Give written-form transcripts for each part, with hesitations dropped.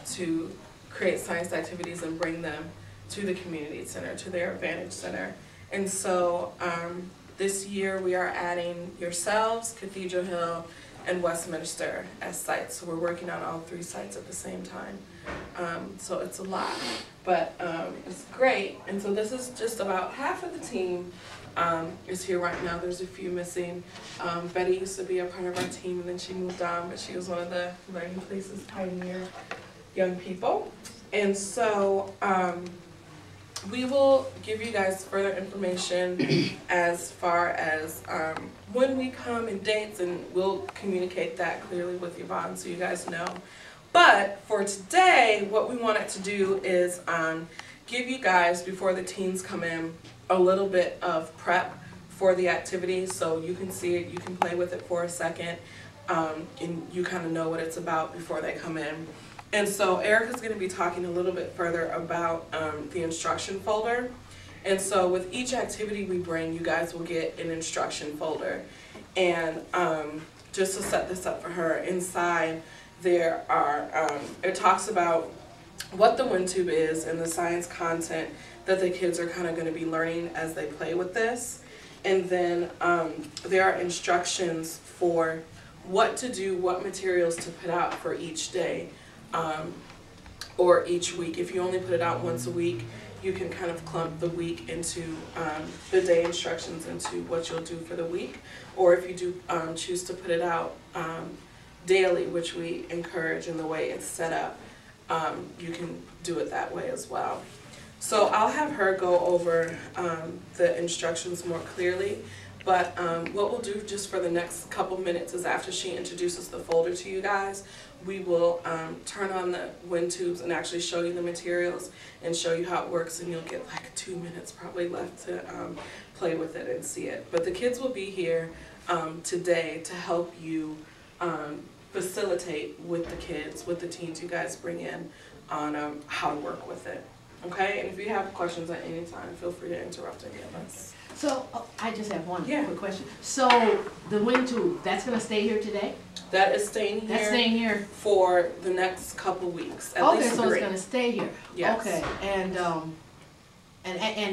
to create science activities and bring them to the community center, to their Advantage Center. And so this year we are adding yourselves, Cathedral Hill, and Westminster as sites. So we're working on all 3 sites at the same time. So it's a lot, but it's great. And so this is just about half of the team is here right now. There's a few missing. Betty used to be a part of our team, and then she moved on, but she was one of the Learning Places pioneer young people. And so we will give you guys further information as far as when we come and dates, and we'll communicate that clearly with Yvonne so you guys know. But for today, what we wanted to do is give you guys, before the teens come in, a little bit of prep for the activities so you can see it, you can play with it for a second, and you kind of know what it's about before they come in. And so Erica's going to be talking a little bit further about the instruction folder. And so with each activity we bring, you guys will get an instruction folder. And just to set this up for her, inside there are, it talks about what the windtube is and the science content that the kids are kind of going to be learning as they play with this. And then there are instructions for what to do, what materials to put out for each day. Or each week. If you only put it out once a week, you can kind of clump the week into the day instructions into what you'll do for the week. Or if you do choose to put it out daily, which we encourage in the way it's set up, you can do it that way as well. So I'll have her go over the instructions more clearly. But what we'll do just for the next couple minutes is, after she introduces the folder to you guys, we will turn on the wind tubes and actually show you the materials and show you how it works, and you'll get like 2 minutes probably left to play with it and see it. But the kids will be here today to help you facilitate with the kids, with the teens you guys bring in, on how to work with it. Okay? And if you have questions at any time, feel free to interrupt any of us. So, I just have one quick question. So, the wind tube, that's going to stay here today? That is staying here. That's staying here for the next couple weeks. At okay, least so 3. it's going to stay here. Yes. Okay, and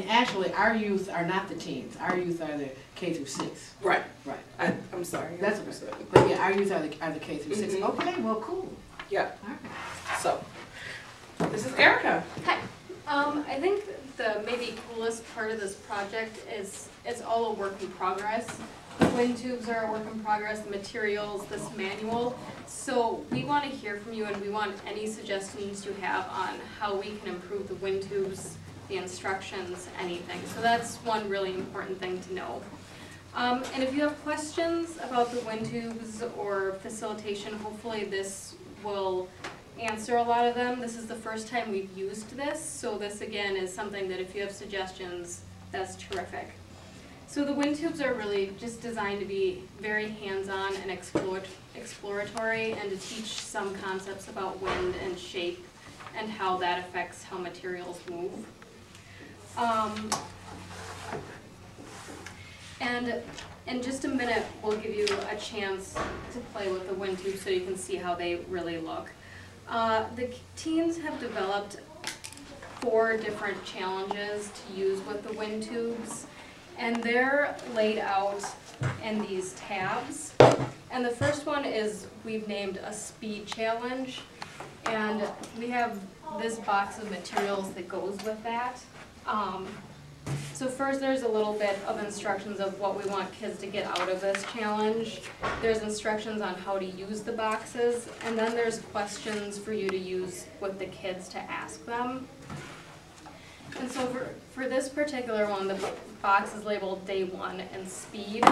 actually, our youth are not the teens. Our youth are the K through 6. Right. Right. I'm sorry. That's what I said. But yeah, our youth are the K through 6. Okay, well, cool. Yeah. All right. So, this is Erica. Hi. I think the maybe coolest part of this project is it's all a work in progress. The wind tubes are a work in progress, the materials, this manual. So we want to hear from you, and we want any suggestions you have on how we can improve the wind tubes, the instructions, anything. So that's one really important thing to know. And if you have questions about the wind tubes or facilitation, hopefully this will answer a lot of them. This is the first time we've used this, so this again is something that if you have suggestions, that's terrific. So the wind tubes are really just designed to be very hands-on and exploratory, and to teach some concepts about wind and shape and how that affects how materials move. And in just a minute, we'll give you a chance to play with the wind tubes so you can see how they really look. The teens have developed 4 different challenges to use with the wind tubes, and they're laid out in these tabs. And the first one is we've named a speed challenge, and we have this box of materials that goes with that. So first there's a little bit of instructions of what we want kids to get out of this challenge. There's instructions on how to use the boxes, and then there's questions for you to use with the kids to ask them. And so for this particular one, the box is labeled Day 1 and Speed.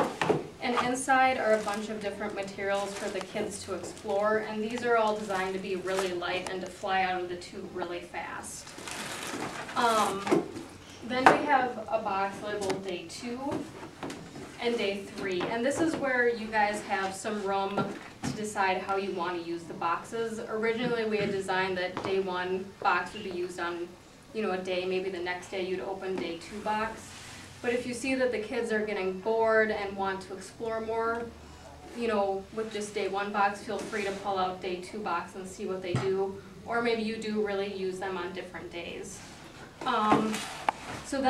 And inside are a bunch of different materials for the kids to explore, and these are all designed to be really light and to fly out of the tube really fast. Then we have a box labeled Day 2 and Day 3, and this is where you guys have some room to decide how you want to use the boxes. Originally we had designed that Day 1 box would be used on, a day, maybe the next day you'd open Day 2 box. But if you see that the kids are getting bored and want to explore more, you know, with just day 1 box, feel free to pull out day 2 box and see what they do. Or maybe you do really use them on different days. So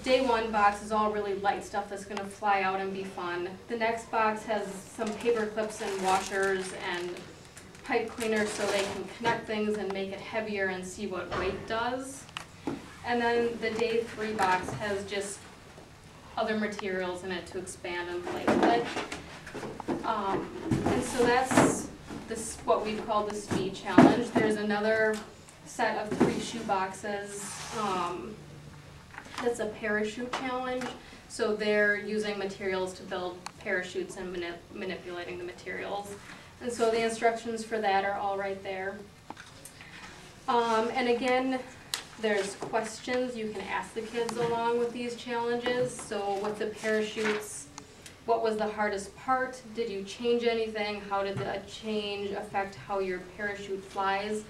day 1 box is all really light stuff that's gonna fly out and be fun. The next box has some paper clips and washers and pipe cleaners so they can connect things and make it heavier and see what weight does. And then the day 3 box has just other materials in it to expand and play with it. And so that's what we call the speed challenge. There's another set of 3 shoe boxes. That's a parachute challenge. So they're using materials to build parachutes and manipulating the materials. And so the instructions for that are all right there. And again, there's questions you can ask the kids along with these challenges. So with the parachutes, what was the hardest part? Did you change anything? How did that change affect how your parachute flies?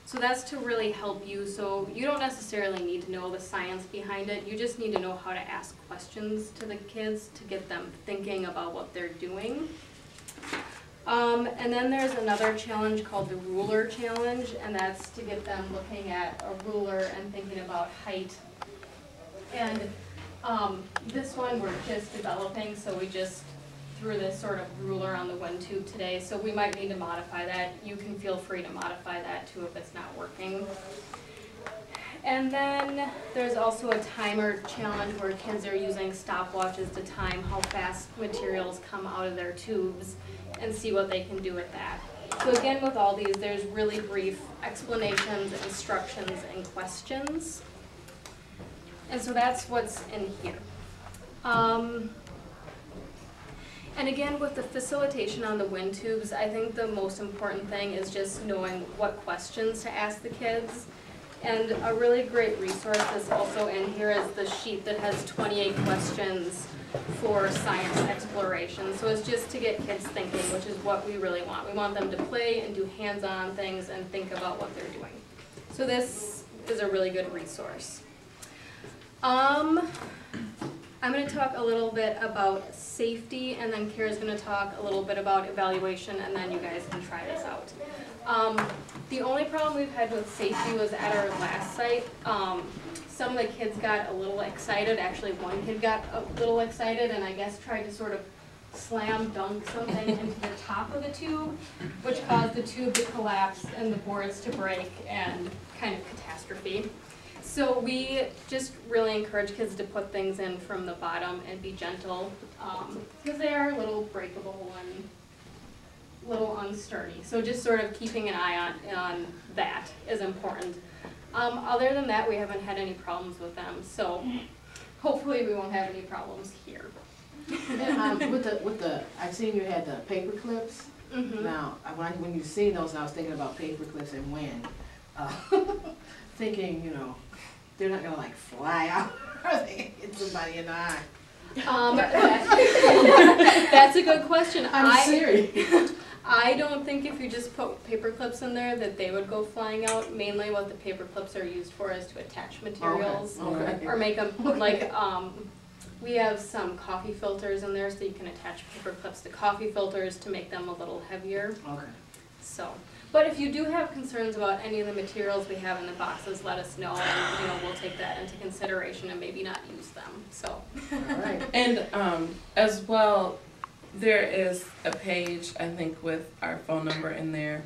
So that's to really help you. So you don't necessarily need to know the science behind it. You just need to know how to ask questions to the kids to get them thinking about what they're doing. And then there's another challenge called the ruler challenge, and that's to get them looking at a ruler and thinking about height. And this one we're just developing, so we just threw this sort of ruler on the windtube today, so we might need to modify that. You can feel free to modify that too if it's not working. And then there's also a timer challenge where kids are using stopwatches to time how fast materials come out of their tubes and see what they can do with that. So again, with all these, there's really brief explanations, instructions, and questions. And so that's what's in here. And again, with the facilitation on the wind tubes, I think the most important thing is just knowing what questions to ask the kids. And a really great resource that's also in here is the sheet that has 28 questions for science exploration. So it's just to get kids thinking, which is what we really want. We want them to play and do hands-on things and think about what they're doing. So this is a really good resource. I'm going to talk a little bit about safety, and then Kara's going to talk a little bit about evaluation, and then you guys can try this out. The only problem we've had with safety was at our last site. Some of the kids got a little excited. Actually, one kid got a little excited and I guess tried to sort of slam dunk something into the top of the tube, which caused the tube to collapse and the boards to break, and kind of catastrophe. So we just really encourage kids to put things in from the bottom and be gentle, because they are a little breakable and a little unsturdy. So just sort of keeping an eye on that is important. Other than that, we haven't had any problems with them, so hopefully we won't have any problems here. And, with the, I've seen you had the paper clips. Mm-hmm. Now, when you seen those, I was thinking about paper clips and wind. Thinking, you know, they're not gonna like fly out or they hit somebody in the eye. That's a good question. I'm serious. I don't think if you just put paper clips in there that they would go flying out. Mainly what the paper clips are used for is to attach materials. Okay. Or make them, like, we have some coffee filters in there, so you can attach paper clips to coffee filters to make them a little heavier. Okay. So, but if you do have concerns about any of the materials we have in the boxes, let us know, and we'll take that into consideration and maybe not use them. So. All right. And as well, there is a page, I think, with our phone number in there.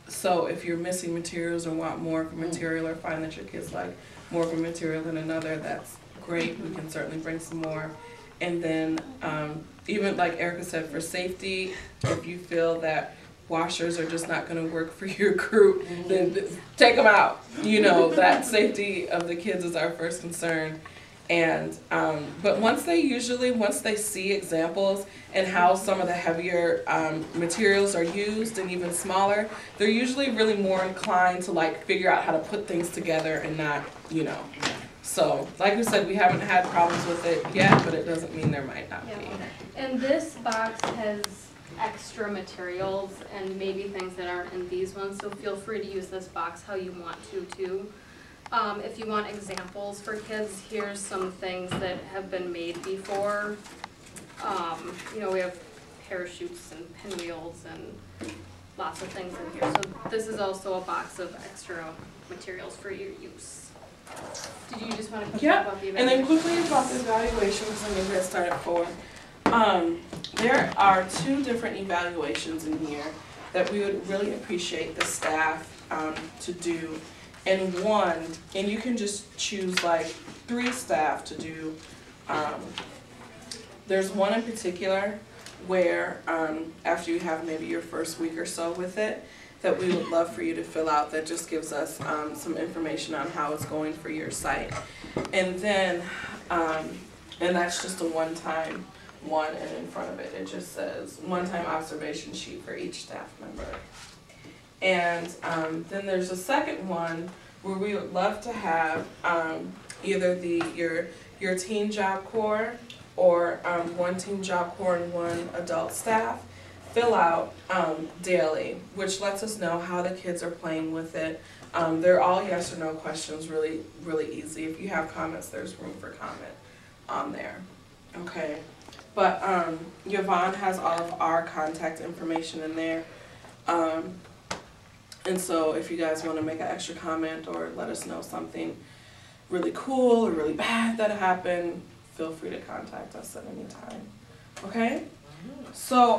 So if you're missing materials or want more of a material, or find that your kids like more of a material than another, that's great. We can certainly bring some more. And then even like Erica said, for safety, if you feel that washers are just not going to work for your group, then take them out. That safety of the kids is our first concern. And but once they see examples and how some of the heavier materials are used and even smaller, they're usually really more inclined to like figure out how to put things together and not, So, like we said, we haven't had problems with it yet, but it doesn't mean there might not be. And this box has extra materials and maybe things that aren't in these ones, so feel free to use this box how you want to too. If you want examples for kids, here's some things that have been made before. You know, we have parachutes and pinwheels and lots of things in here. So this is also a box of extra materials for your use. Did you just want to talk about the evaluation? And then quickly about the evaluation, because I'm going to get started for. There are 2 different evaluations in here that we would really appreciate the staff to do. And you can just choose like 3 staff to do. There's one in particular where after you have maybe your first week or so with it, that we would love for you to fill out, that just gives us some information on how it's going for your site. And then, and that's just a one-time one, and in front of it, it just says one-time observation sheet for each staff member. And then there's a second one where we would love to have either your teen Job Corps or one teen Job Corps and one adult staff fill out daily, which lets us know how the kids are playing with it. They're all yes or no questions, really, really easy. If you have comments, there's room for comment on there. Okay, but Yvonne has all of our contact information in there. And so if you guys want to make an extra comment or let us know something really cool or really bad that happened, feel free to contact us at any time. Okay? So,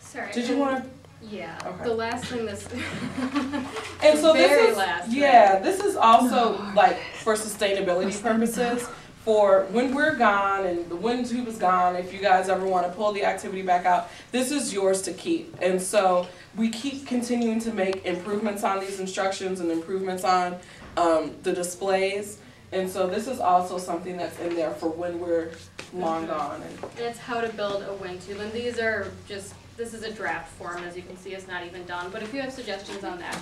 sorry. did you want to? Yeah. Okay. The last thing this. And so very this is last, yeah. right? This is also like for sustainability purposes. For when we're gone and the wind tube is gone, if you guys ever want to pull the activity back out, this is yours to keep. And so we keep continuing to make improvements on these instructions and improvements on the displays. And so this is also something that's in there for when we're long gone. And it's how to build a wind tube. And these are just, this is a draft form, as you can see, it's not even done. But if you have suggestions on that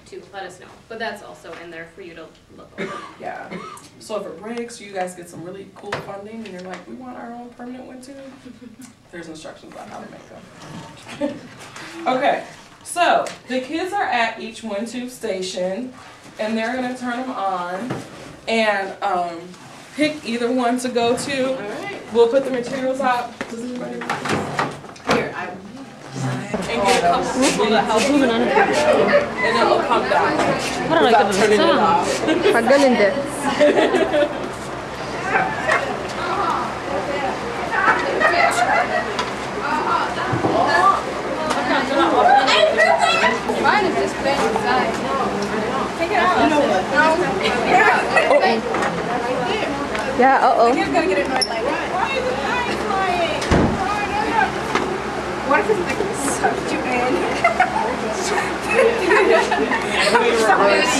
too, let us know. But that's also in there for you to look over. Yeah. So if it breaks, you guys get some really cool funding and you're like, we want our own permanent wind tube, there's instructions on how to make them. Okay, so the kids are at each wind tube station and they're gonna turn them on and pick either one to go to. All right. We'll put the materials out. Does anybody want Here, and get a couple people to help you, and then it'll come down. Without turning it off. Pagaling din. Mine is just plain inside. Take it out. Yeah, uh-oh. You're gonna get annoyed like, why is it flying? What if it's like sucked you in?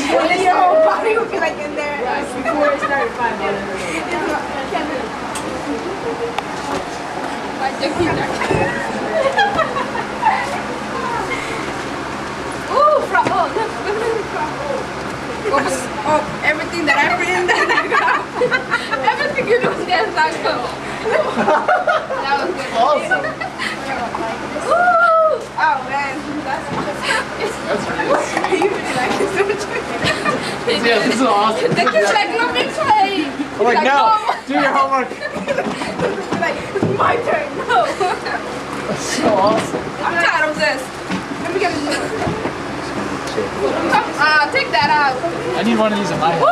And then your whole body would be like in there. Before it started 5 minutes. My dick Ooh, frog. Oh, look at the frog. Oh, everything that I put in there, everything you do is get that good. That was good. Awesome. Ooh! Oh man, that's really you really like this, don't you? Yeah, this is awesome. The kid's like, let me play. I'm like, no, do your homework. Like, it's my turn, no. That's so awesome. I'm tired of this. Let me get a new one. Come, take that out. I need one of these in my house. Woo!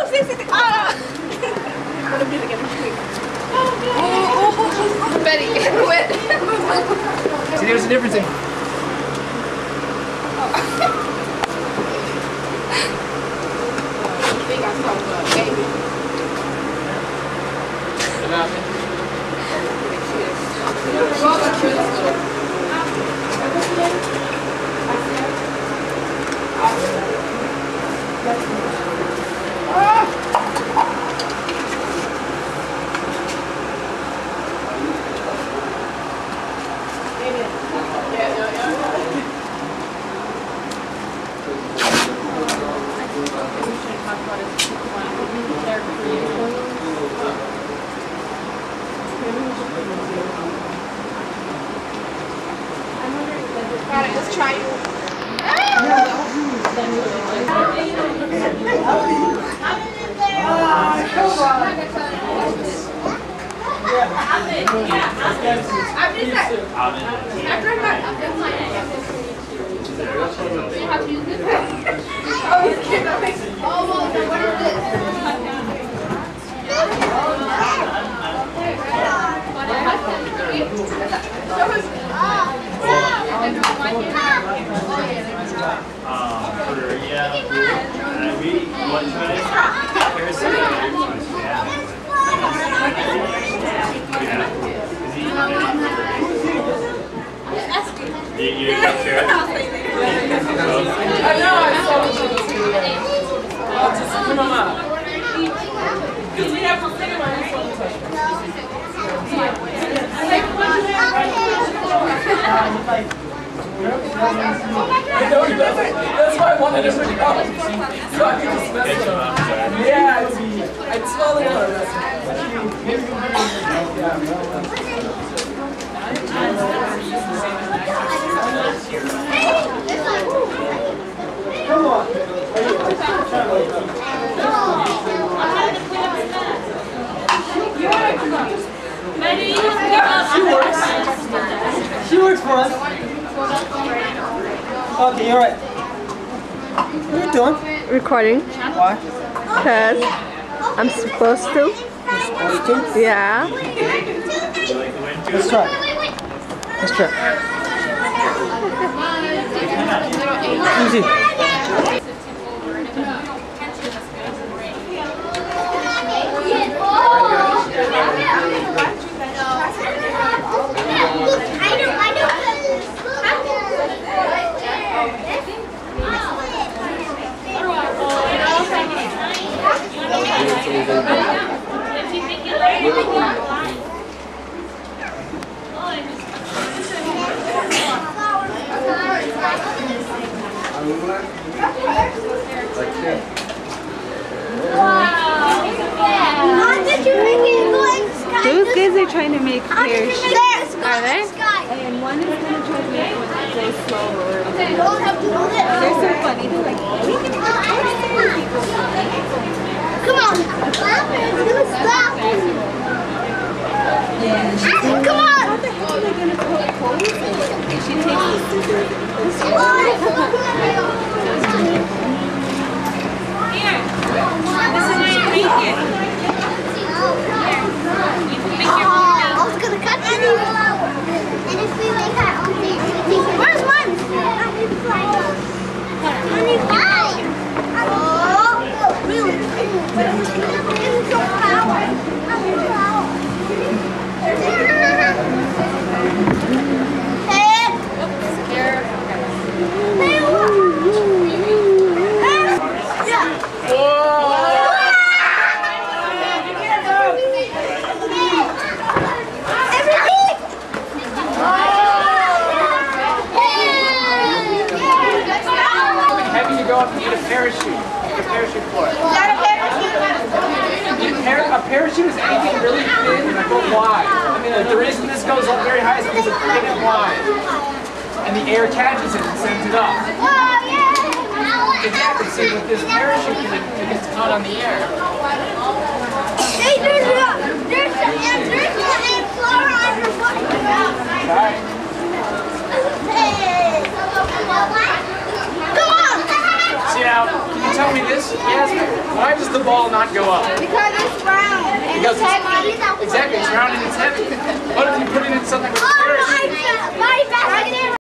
See. I'm gonna do it again. Betty, get wet. See, there's a difference in. They got some baby. I'll just put them up. Because we have to think about this all the time. I know he doesn't. That's why I wanted him to come. So I can just mess with him. Yeah, I totally want to mess Come on. She works for us. Okay, you're right. What are you doing? Recording. Why? Because I'm supposed to. You're supposed to? Yeah. Let's try. Let's try. Easy. Those guys are trying to make parachutes. Are they? And one is going to try to make one that goes slower. They're so funny. They're like, we can Come on. It's gonna stop. Yeah. Come on. How the hell are they going to poke holes in it? She takes the scissors and pokes holes. This is where you make it. I was gonna cut you. And if we make our own thing, where's one? Oh, really? It's so power. A parachute is anything really thin but wide. I mean, the reason this goes up very high is because it's thin and wide. And the air catches it and sends it up. Exactly, so with this parachute, it gets caught on the air. Hey, there's an flower on her foot. Alright. Come on! See now, can you tell me this? Yes, why does the ball not go up? Because it's round. Because it's, exactly, it's round and it's heavy. What if you put it in something with a parachute? My back.